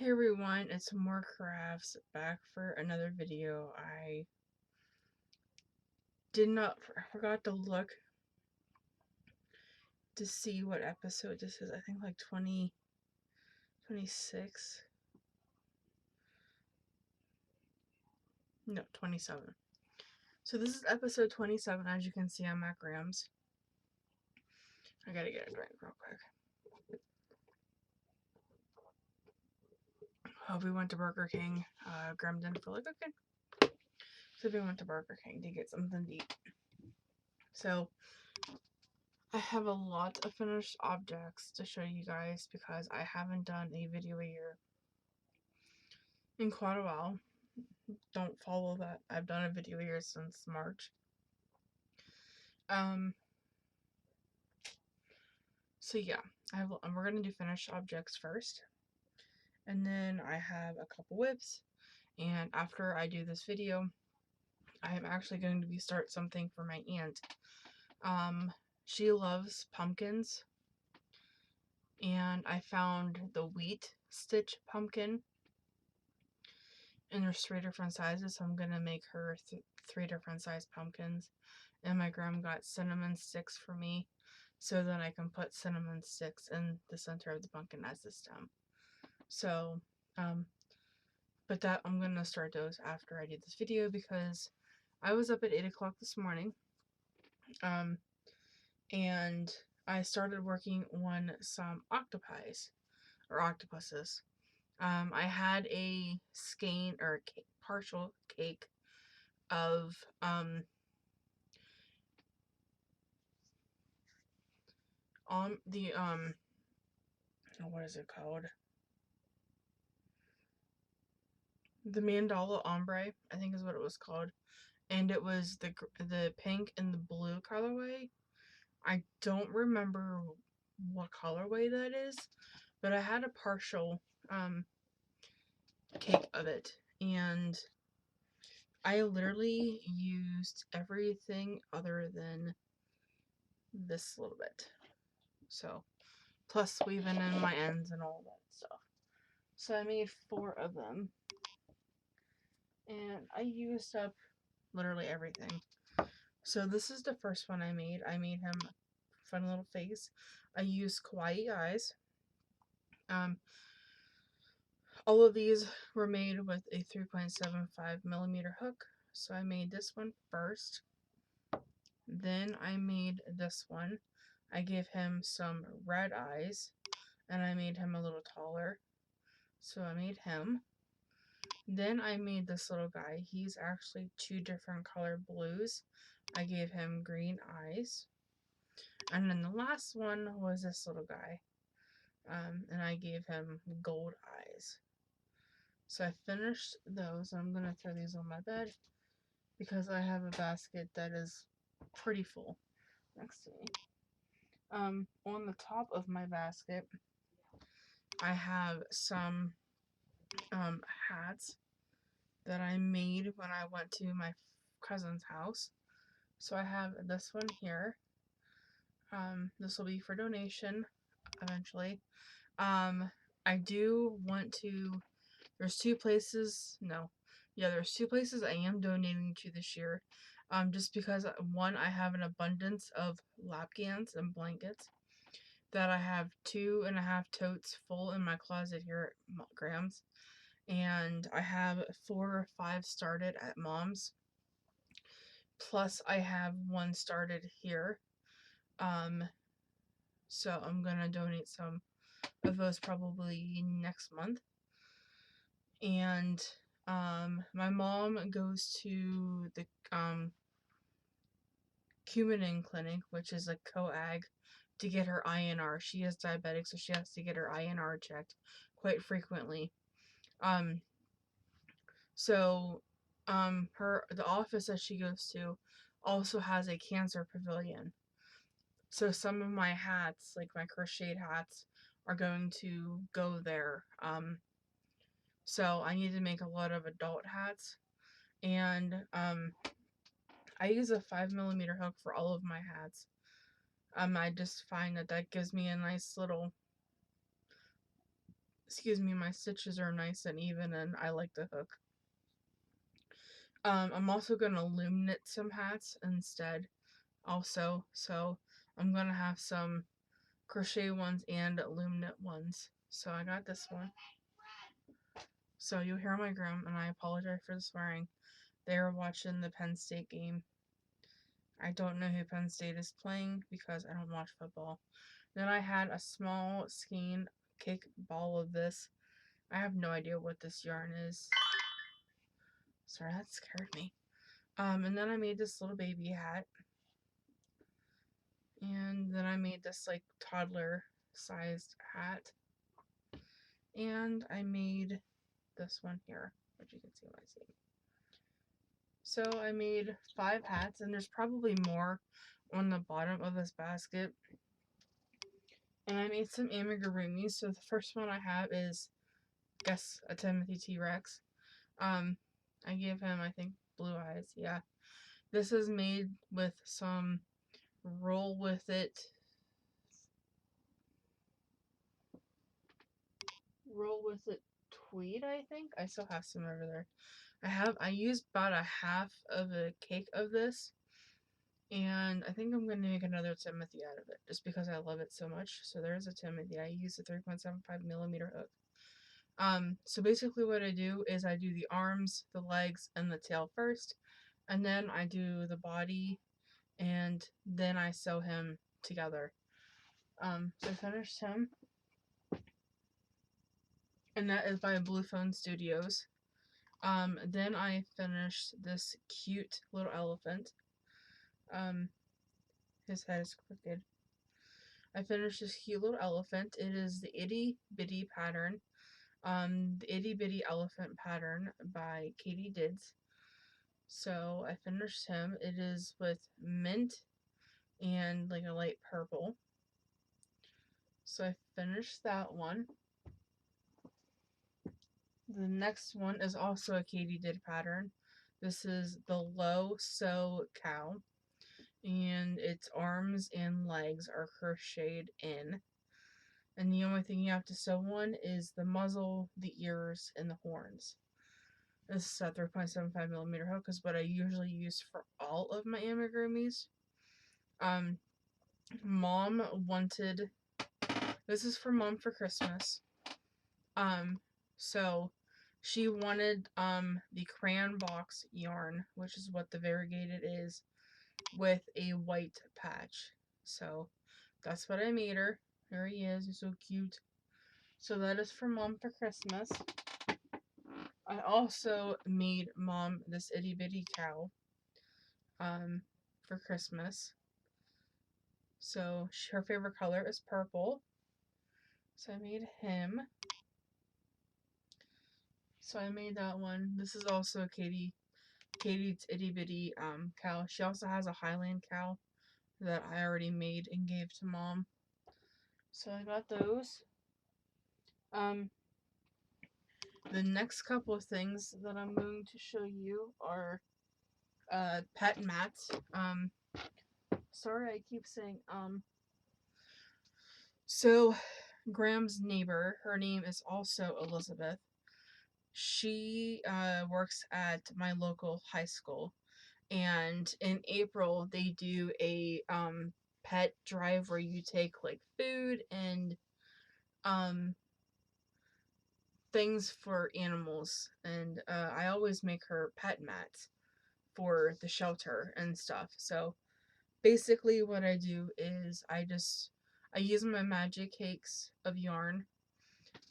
Hey everyone, it's More Crafts back for another video. I forgot to look to see what episode this is. I think like 26. No, 27. So this is episode 27. As you can see, I'm at Graham's. I gotta get a drink real quick. We went to Burger King. Graham didn't feel like cooking, so we went to Burger King to get something to eat. So I have a lot of finished objects to show you guys because I haven't done a video here in quite a while. Don't follow that. I've done a video here since March. So yeah, we're gonna do finished objects first, and then I have a couple whips. And after I do this video, I am actually going to start something for my aunt. She loves pumpkins, and I found the wheat stitch pumpkin, and there's 3 different sizes. So I'm gonna make her 3 different size pumpkins. And my grandma got cinnamon sticks for me, so then I can put cinnamon sticks in the center of the pumpkin as the stem. So, but that I'm gonna start those after I do this video because I was up at 8 o'clock this morning, and I started working on some octopuses. I had a skein or a partial cake of what is it called? The mandala ombre, I think is what it was called, and it was the pink and the blue colorway. I don't remember what colorway that is, but I had a partial cake of it, and I literally used everything other than this little bit. So, plus weaving in my ends and all that stuff. So I made 4 of them, and I used up literally everything. So this is the first one I made. I made him a fun little face. I used kawaii eyes. All of these were made with a 3.75mm hook. So I made this one first. Then I made this one. I gave him some red eyes, and I made him a little taller. So I made him. Then I made this little guy. He's actually 2 different color blues. I gave him green eyes. And then the last one was this little guy. And I gave him gold eyes. So I finished those. I'm going to throw these on my bed because I have a basket that is pretty full next to me. On the top of my basket, I have some hats that I made when I went to my cousin's house. So I have this one here. This will be for donation eventually. I do want to, there's 2 places, no, yeah, there's 2 places I am donating to this year. Just because, one, I have an abundance of lapgans and blankets that I have 2.5 totes full in my closet here at Graham's. And I have 4 or 5 started at Mom's. Plus I have 1 started here. So I'm gonna donate some of those probably next month. And my mom goes to the Cumanin clinic, which is a coag, to get her INR. She is diabetic, so she has to get her INR checked quite frequently. So the office that she goes to also has a cancer pavilion. So some of my hats, like my crocheted hats, are going to go there. So I need to make a lot of adult hats, and I use a 5mm hook for all of my hats. I just find that gives me a nice little excuse me, my stitches are nice and even, and I like the hook. I'm also gonna loom knit some hats instead also, so I'm gonna have some crochet ones and loom knit ones. So I got this one. So you'll hear my gram, and I apologize for the swearing. They were watching the Penn State game. I don't know who Penn State is playing because I don't watch football. Then I had a small skein cake ball of this. I have no idea what this yarn is. Sorry, that scared me. And then I made this little baby hat. And then I made this like toddler sized hat. And I made this one here, which you can see my seam. So I made 5 hats, and there's probably more on the bottom of this basket. And I made some amigurumis. So the first one I have is, guess, a Timothy T-Rex. I gave him, I think, blue eyes. Yeah. This is made with some roll with it tweed, I think. I still have some over there. I used about a half of a cake of this, and I think I'm going to make another Timothy out of it just because I love it so much. So there's a Timothy. I used a 3.75mm hook. So basically what I do is I do the arms, the legs, and the tail first, and then I do the body, and then I sew him together. So I finished him, and that is by Blue Phone Studios. Then I finished this cute little elephant. His head is crooked. I finished this cute little elephant. It is the Itty Bitty pattern. The Itty Bitty Elephant pattern by Katie Dids. So I finished him. It is with mint and like a light purple. So I finished that one. The next one is also a Katie Did pattern. This is the Low Sew Cow, and its arms and legs are crocheted in. And the only thing you have to sew on is the muzzle, the ears, and the horns. This is a 3.75mm hook, is what I usually use for all of my amigurumis. Mom wanted, this is for Mom for Christmas. So she wanted the crayon box yarn, which is what the variegated is, with a white patch. So that's what I made her. There he is. He's so cute. So that is for Mom for Christmas. I also made Mom this itty bitty cow for Christmas. So her favorite color is purple. So I made him. So I made that one. This is also Katie's itty bitty cow. She also has a Highland cow that I already made and gave to Mom. So I got those. The next couple of things that I'm going to show you are pet mats. Sorry, I keep saying So Graham's neighbor, her name is also Elizabeth. She works at my local high school, and in April they do a pet drive where you take like food and things for animals, and I always make her pet mats for the shelter and stuff. So basically what I do is I use my magic cakes of yarn,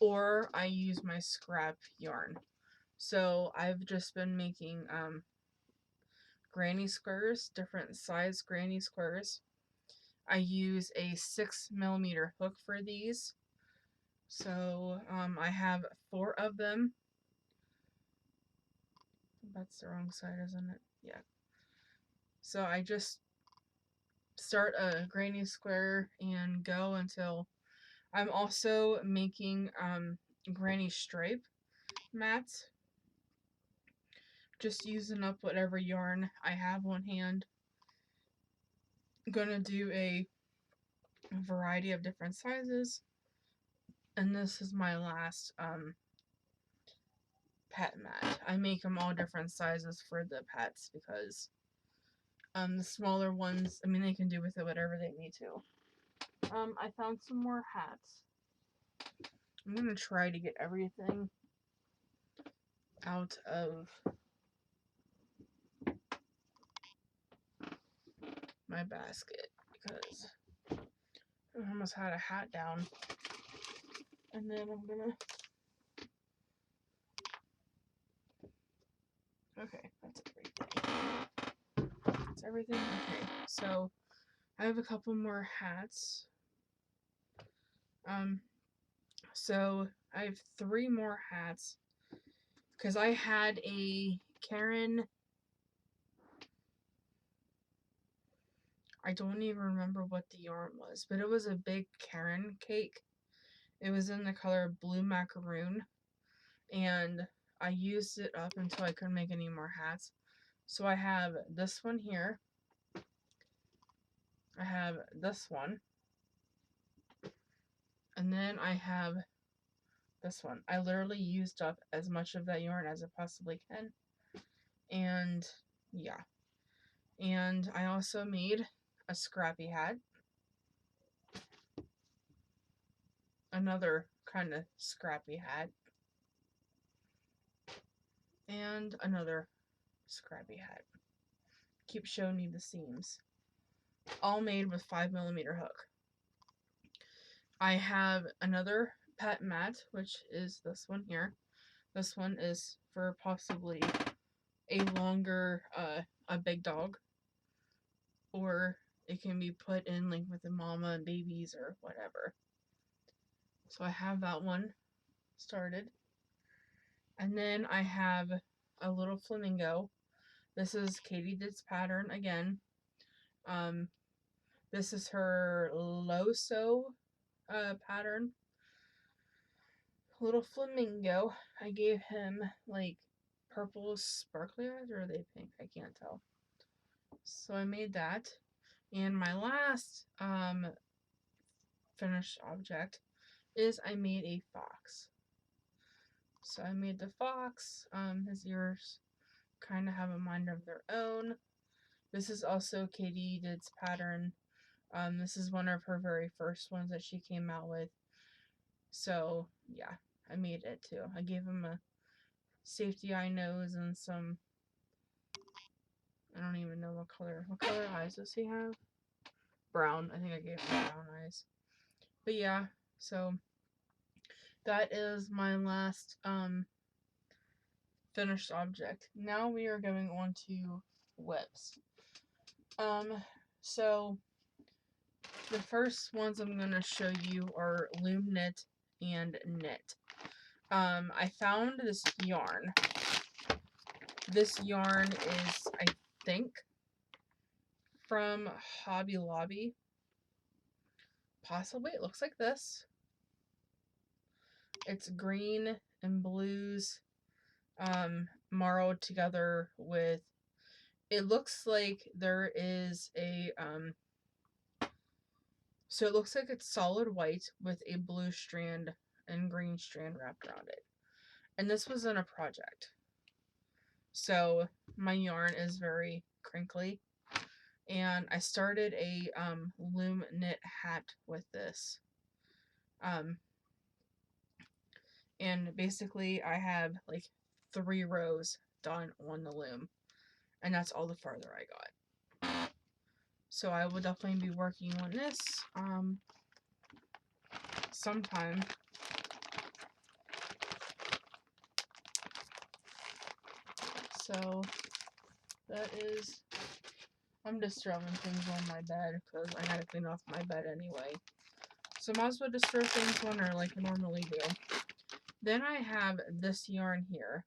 or I use my scrap yarn. So I've just been making granny squares, different size granny squares. I use a 6mm hook for these. So I have 4 of them. That's the wrong side, isn't it? Yeah. So I just start a granny square and go until I'm also making granny stripe mats. Just using up whatever yarn I have on hand. I'm gonna do a variety of different sizes, And this is my last pet mat. I make them all different sizes for the pets because the smaller ones, I mean, they can do with it whatever they need to. I found some more hats. I'm gonna try to get everything out of my basket because I almost had a hat down. And then I'm gonna... Okay, that's everything. That's everything? Okay, so I have a couple more hats. So I have 3 more hats because I had a Karen... I don't even remember what the yarn was, but it was a big Karen cake. It was in the color blue macaroon, and I used it up until I couldn't make any more hats. So I have this one here. I have this one. And then I have this one. I literally used up as much of that yarn as I possibly can. And yeah. And I also made a scrappy hat. Another kind of scrappy hat. And another scrappy hat. Keep showing me the seams. All made with 5mm hook. I have another pet mat, which is this one here. This one is for possibly a longer, a big dog. Or it can be put in like with the mama and babies or whatever. So I have that one started. And then I have a little flamingo. This is Katie Dit's pattern again. This is her Loso pattern. Little flamingo. I gave him like purple sparkly eyes, or are they pink? I can't tell. So I made that. And my last finished object is I made a fox. So I made the fox. His ears kind of have a mind of their own. This is also Katie Did's pattern. This is one of her very first ones that she came out with. So yeah, I made it too. I gave him a safety eye nose and some, I don't even know what color eyes does he have? Brown. I think I gave him brown eyes. But yeah, so that is my last finished object. Now we are going on to webs. So the first ones I'm going to show you are loom knit and knit. I found this yarn. This yarn is, I think, from Hobby Lobby. Possibly. It looks like this. It's green and blues marrowed together with, it looks like there is a so it looks like it's solid white with a blue strand and green strand wrapped around it. And this was in a project. So my yarn is very crinkly. And I started a loom knit hat with this. And basically I have like 3 rows done on the loom. And that's all the farther I got. So I will definitely be working on this sometime. So that is, I'm just throwing things on my bed because I gotta clean off my bed anyway. So might as well just throw things on her like I normally do. Then I have this yarn here.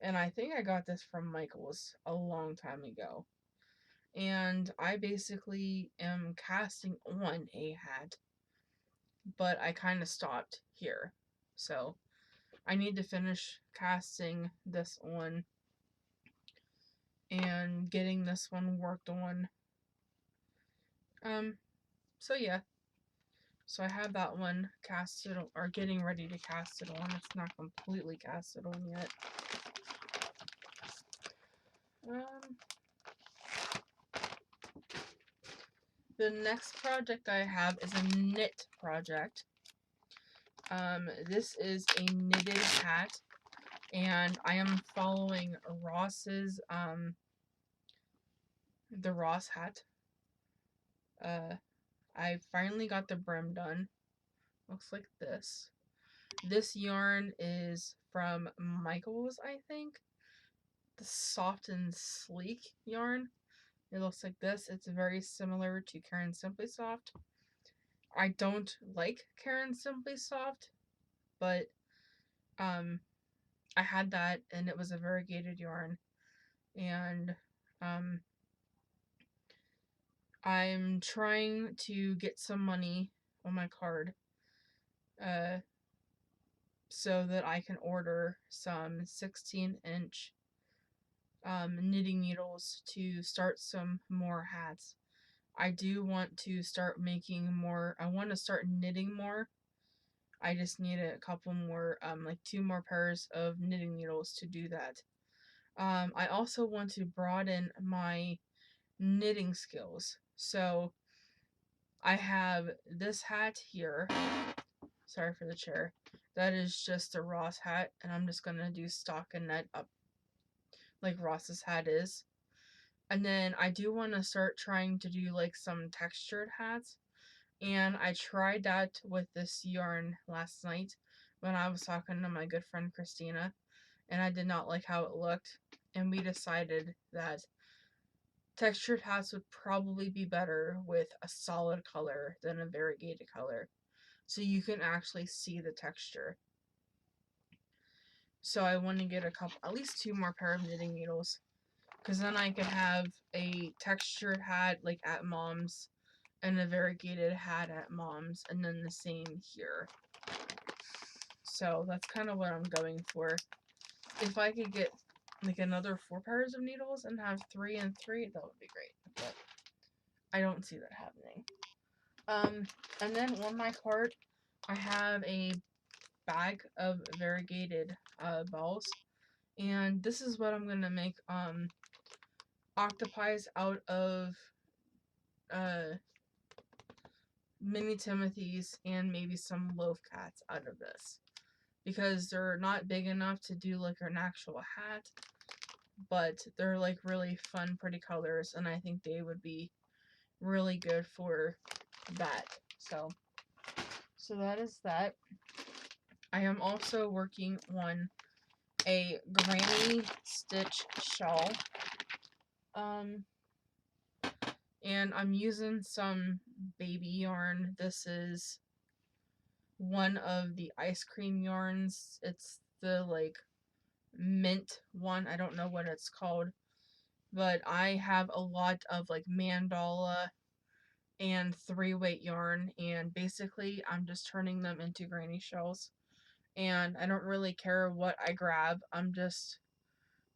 And I think I got this from Michael's a long time ago. And I basically am casting on a hat. But I kind of stopped here. So I need to finish casting this on and getting this one worked on. So yeah, So I have that one casted or getting ready to cast it on. It's not completely casted on yet. The next project I have is a knit project. This is a knitted hat, and I am following Ross's, the Ross hat. I finally got the brim done. Looks like this. This yarn is from Michael's, I think. The soft and sleek yarn. It looks like this. It's very similar to Karen Simply Soft. I don't like Karen Simply Soft, but I had that and it was a variegated yarn, and I'm trying to get some money on my card so that I can order some 16-inch knitting needles to start some more hats. I do want to start making more. I want to start knitting more. I just need a couple more, like 2 more pairs of knitting needles to do that. I also want to broaden my knitting skills. So I have this hat here. Sorry for the chair. That is just a Ross hat, and I'm just gonna do stockinette up like Ross's hat is. And then I do want to start trying to do like some textured hats. And I tried that with this yarn last night when I was talking to my good friend Christina, and I did not like how it looked. And we decided that textured hats would probably be better with a solid color than a variegated color, so you can actually see the texture. So I want to get at least 2 more pair of knitting needles, because then I could have a textured hat like at Mom's and a variegated hat at Mom's, and then the same here. So that's kind of what I'm going for. If I could get like another 4 pairs of needles and have 3 and 3, that would be great. But I don't see that happening. And then on my cart, I have a bag of variegated balls, and this is what I'm gonna make octopies out of mini Timothys and maybe some loaf cats out of this, because they're not big enough to do like an actual hat, but they're like really fun, pretty colors, and I think they would be really good for that. So that is that. I am also working on a granny stitch shawl. And I'm using some baby yarn. This is one of the ice cream yarns. It's the like mint one. I don't know what it's called. But I have a lot of like mandala and 3-weight yarn, and basically I'm just turning them into granny shells. And I don't really care what I grab. I'm just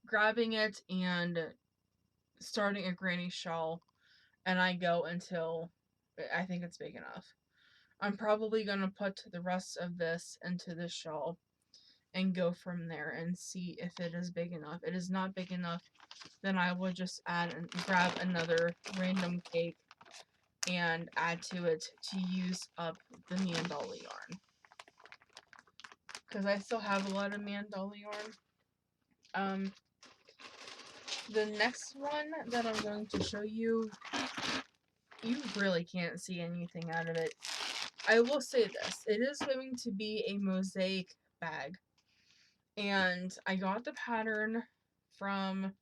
grabbing it and starting a granny shawl, and I go until I think it's big enough. I'm probably going to put the rest of this into this shawl and go from there and see if it is big enough. If it is not big enough, then I will just add and grab another random cake and add to it to use up the mandala yarn, because I still have a lot of mandala yarn. The next one that I'm going to show you, you really can't see anything out of it. I will say this, it is going to be a mosaic bag, and I got the pattern from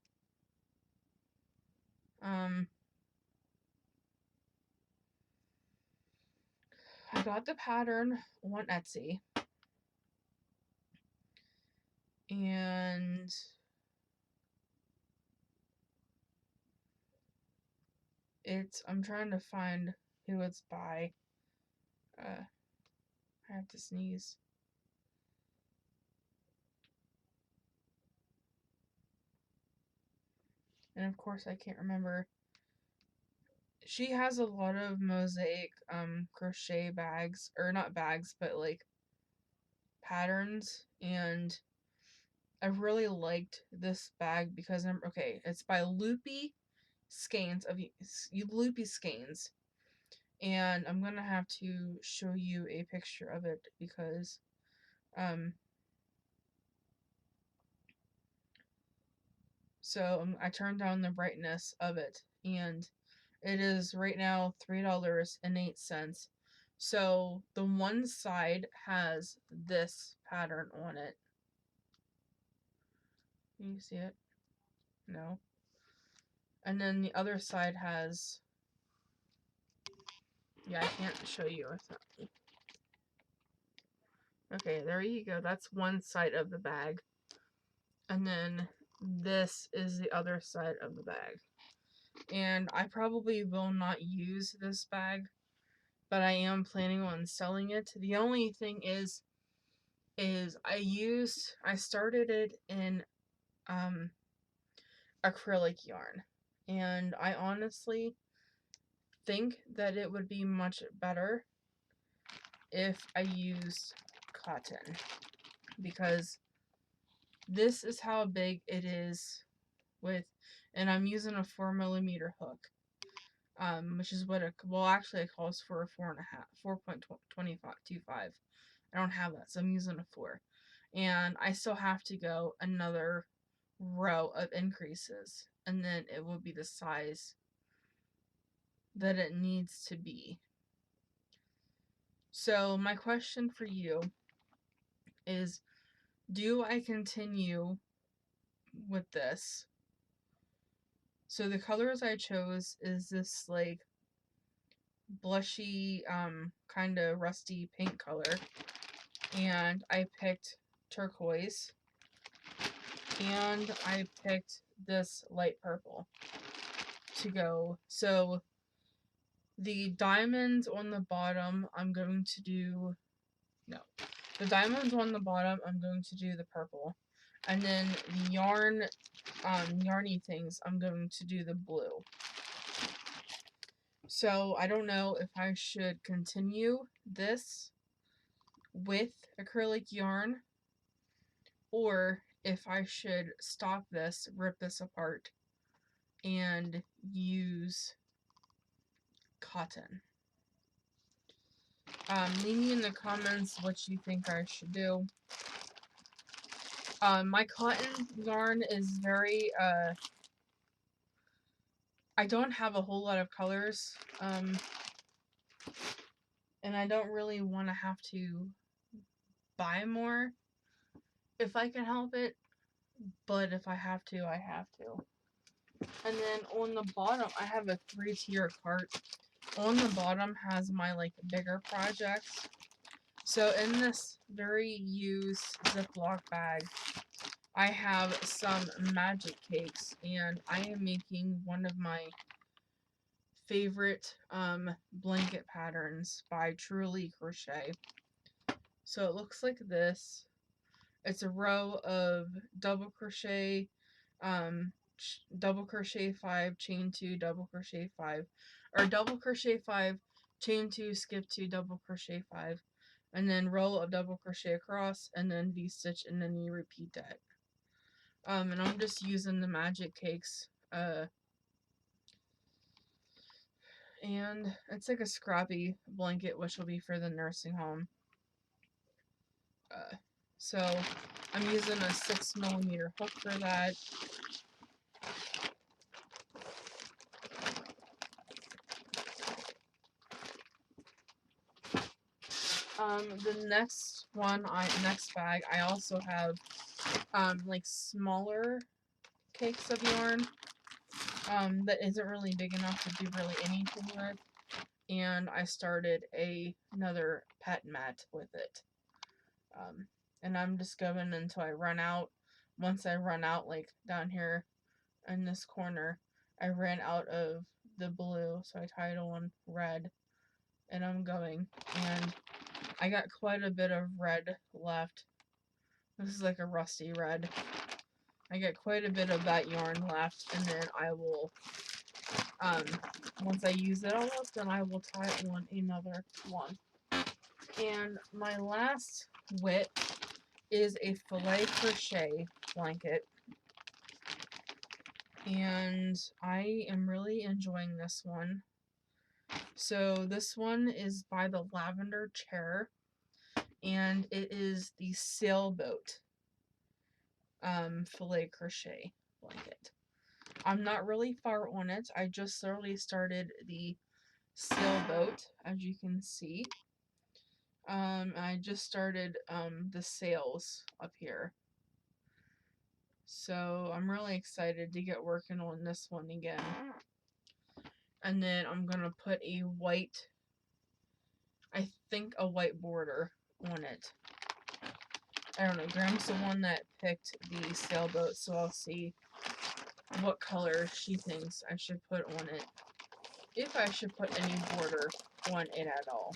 I got the pattern on Etsy, and I'm trying to find who it's by. I have to sneeze. And of course I can't remember she has a lot of mosaic crochet bags, or not bags, but like patterns, and I really liked this bag because it's by Loopy Skeins of Loopy Skeins, and I'm gonna have to show you a picture of it because I turned down the brightness of it, and it is right now $3.08. So the one side has this pattern on it. Can you see it? No. And then the other side has, yeah, I can't show you. Okay, there you go. That's one side of the bag. And then this is the other side of the bag. And I probably will not use this bag, but I am planning on selling it. The only thing is I started it in acrylic yarn, and I honestly think that it would be much better if I used cotton, because this is how big it is and I'm using a 4mm hook, which is what actually it calls for a 4.25. I don't have that, so I'm using a 4, and I still have to go another row of increases, and then it will be the size that it needs to be. So my question for you is, do I continue with this? So the colors I chose is this like blushy, kind of rusty pink color, and I picked turquoise, and I picked this light purple to go. So the diamonds on the bottom, I'm going to do the purple, and then the yarny things, I'm going to do the blue. So I don't know if I should continue this with acrylic yarn, or if I should stop this, rip this apart, and use cotton. Leave me in the comments what you think I should do. My cotton yarn is very, I don't have a whole lot of colors, and I don't really want to have to buy more if I can help it, but if I have to, I have to. And then on the bottom, I have a 3-tier cart. On the bottom has my like bigger projects. So in this very used Ziploc bag, I have some magic cakes, and I am making one of my favorite blanket patterns by Truly Crochet. So it looks like this. It's a row of double crochet 5, chain 2, double crochet 5, or double crochet 5, chain 2, skip 2, double crochet 5, and then row of double crochet across, and then V-stitch, and then you repeat that. And I'm just using the magic cakes, and it's like a scrappy blanket, which will be for the nursing home. So I'm using a 6mm hook for that. The next bag, I also have like smaller cakes of yarn that isn't really big enough to do really anything with, and I started another pet mat with it. And I'm just going until I run out. Once I run out, like down here in this corner, I ran out of the blue, so I tied on red, and I'm going, and I got quite a bit of red left. This is like a rusty red. I got quite a bit of that yarn left, and then I will Um, Once I use it all up, then I will try on another one. And my last whip is a filet crochet blanket. And I am really enjoying this one. So this one is by the Lavender Chair, and it is the sailboat filet crochet blanket. I'm not really far on it. I just literally started the sailboat, as you can see. I just started the sails up here. So I'm really excited to get working on this one again. And then I'm gonna put a white, I think a white border on it. I don't know, Gram's the one that picked the sailboat, so I'll see what color she thinks I should put on it. If I should put any border on it at all.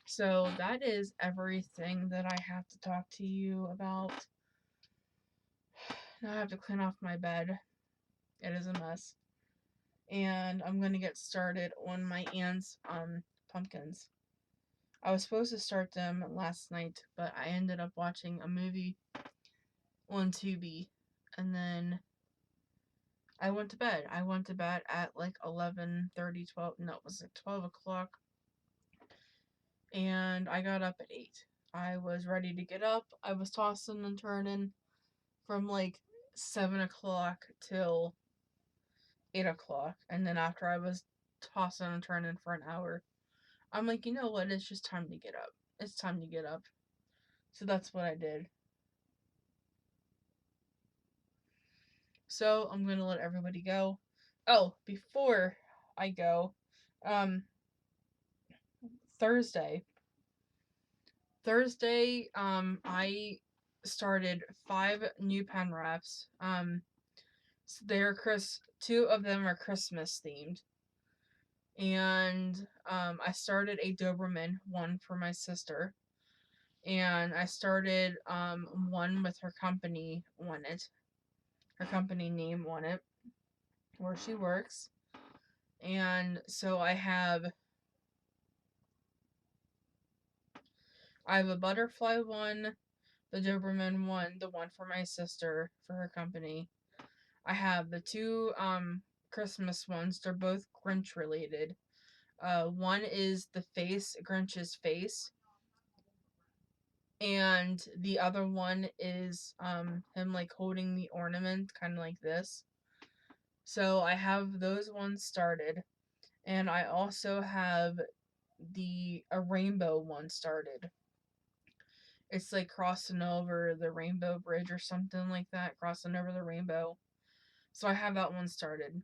So that is everything that I have to talk to you about. Now I have to clean off my bed. It is a mess. And I'm gonna get started on my aunt's pumpkins. I was supposed to start them last night, but I ended up watching a movie on Tubi, and then I went to bed. I went to bed at like 11:30, 12. No, it was like 12 o'clock. And I got up at 8. I was ready to get up. I was tossing and turning from like 7 o'clock till 8 o'clock. And then after I was tossing and turning for an hour, I'm like, you know what? It's just time to get up. It's time to get up. So that's what I did. So I'm going to let everybody go. Oh, before I go, Thursday, I started 5 new pen wraps. So they're two of them are Christmas themed. And I started a Doberman one for my sister. And I started one with her company on it. Her company name on it, where she works. And so I have a butterfly one, the Doberman one, the one for my sister for her company. I have the 2 Christmas ones. They're both Grinch related. One is the face, Grinch's face, and the other one is him like holding the ornament, kind of like this. So I have those ones started, and I also have a rainbow one started. It's like crossing over the rainbow bridge or something like that, crossing over the rainbow. So I have that one started.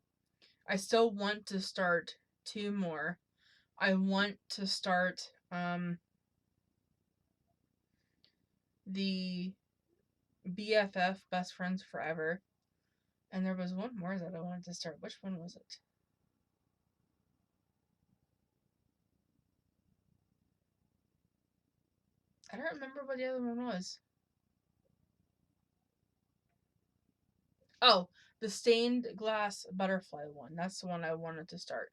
I still want to start 2 more. I want to start the BFF, Best Friends Forever. And there was one more that I wanted to start. Which one was it? I don't remember what the other one was. Oh, the stained glass butterfly one. That's the one I wanted to start.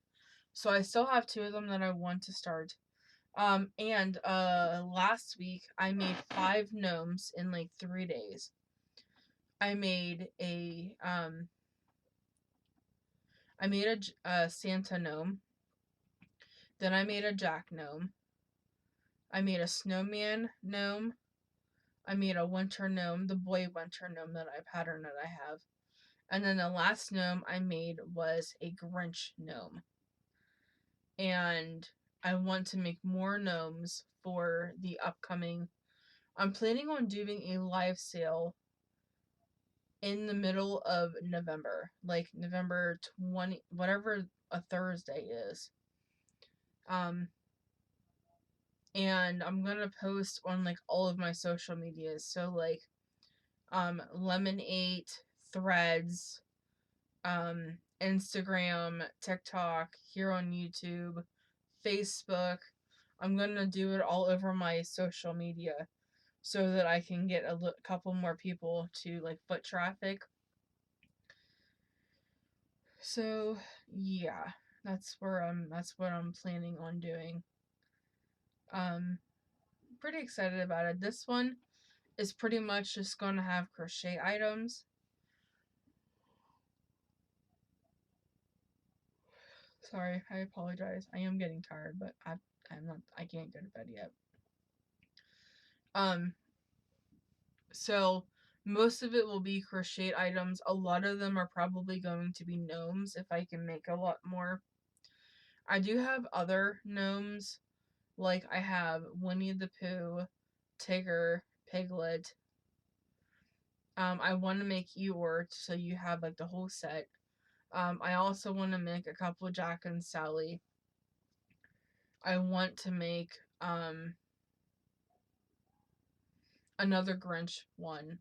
So I still have 2 of them that I want to start. And last week I made 5 gnomes in like 3 days. I made a Santa gnome. Then I made a Jack gnome. I made a snowman gnome. I made a winter gnome, the boy winter gnome that I have. And then the last gnome I made was a Grinch gnome. And I want to make more gnomes for the upcoming. I'm planning on doing a live sale in the middle of November, like November 20, whatever a Thursday is. And I'm gonna post on like all of my social medias. So like Lemon8, Threads, Instagram, TikTok, here on YouTube, Facebook. I'm gonna do it all over my social media so that I can get a couple more people to like foot traffic So yeah, that's what I'm planning on doing. Pretty excited about it. This one is pretty much just gonna have crochet items. Sorry, I apologize. I am getting tired, but I can't go to bed yet. Um, so most of it will be crochet items. A lot of them are probably going to be gnomes if I can make a lot more. I do have other gnomes, like I have Winnie the Pooh, Tigger, Piglet. I want to make Eeyore, so you have like the whole set. I also want to make a couple Jack and Sally. I want to make another Grinch one.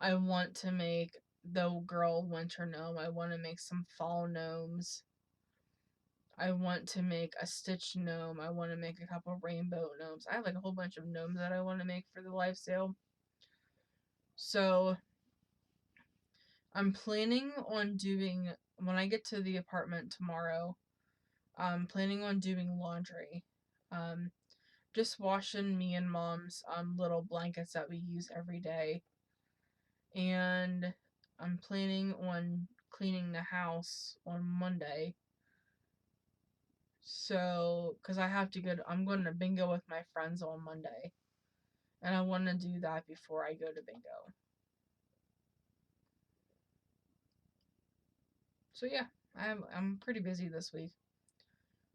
I want to make the girl winter gnome. I want to make some fall gnomes. I want to make a Stitch gnome. I want to make a couple rainbow gnomes. I have like a whole bunch of gnomes that I want to make for the live sale. So I'm planning on doing, when I get to the apartment tomorrow, I'm planning on doing laundry. Um, just washing me and mom's little blankets that we use every day. And I'm planning on cleaning the house on Monday. So, because I'm going to bingo with my friends on Monday. And I want to do that before I go to bingo. So yeah, I'm pretty busy this week.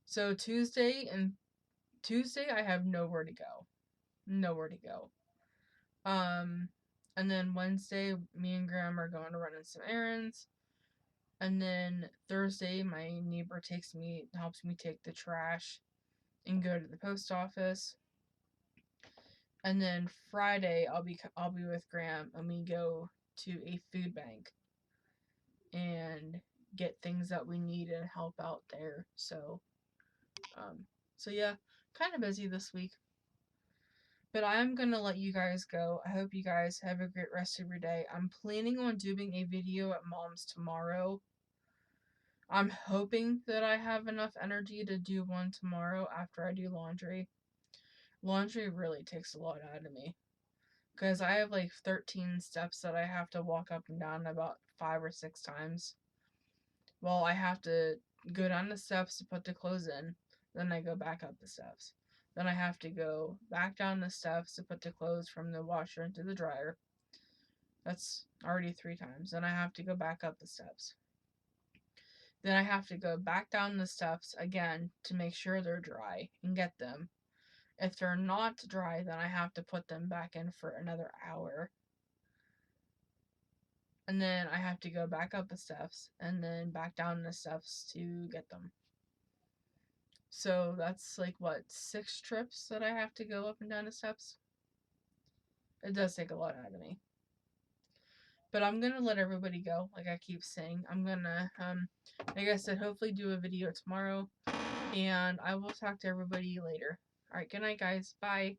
So Tuesday I have nowhere to go. Nowhere to go. And then Wednesday, me and Graham are going to run in some errands. And then Thursday, my neighbor helps me take the trash and go to the post office. And then Friday, I'll be with Graham and we go to a food bank and get things that we need and help out there. So yeah, kind of busy this week. But I'm gonna let you guys go. I hope you guys have a great rest of your day. I'm planning on doing a video at mom's tomorrow. I'm hoping that I have enough energy to do one tomorrow after I do laundry. Laundry really takes a lot out of me. Because I have like 13 steps that I have to walk up and down about 5 or 6 times. Well, I have to go down the steps to put the clothes in. Then I go back up the steps. Then I have to go back down the steps to put the clothes from the washer into the dryer. That's already 3 times. Then I have to go back up the steps. Then I have to go back down the steps again to make sure they're dry and get them. If they're not dry, then I have to put them back in for another hour. And then I have to go back up the steps and then back down the steps to get them. So that's like what, 6 trips that I have to go up and down the steps? It does take a lot out of me. But I'm gonna let everybody go, like I keep saying. I'm gonna, like I said, hopefully do a video tomorrow. And I will talk to everybody later. Alright, good night, guys. Bye.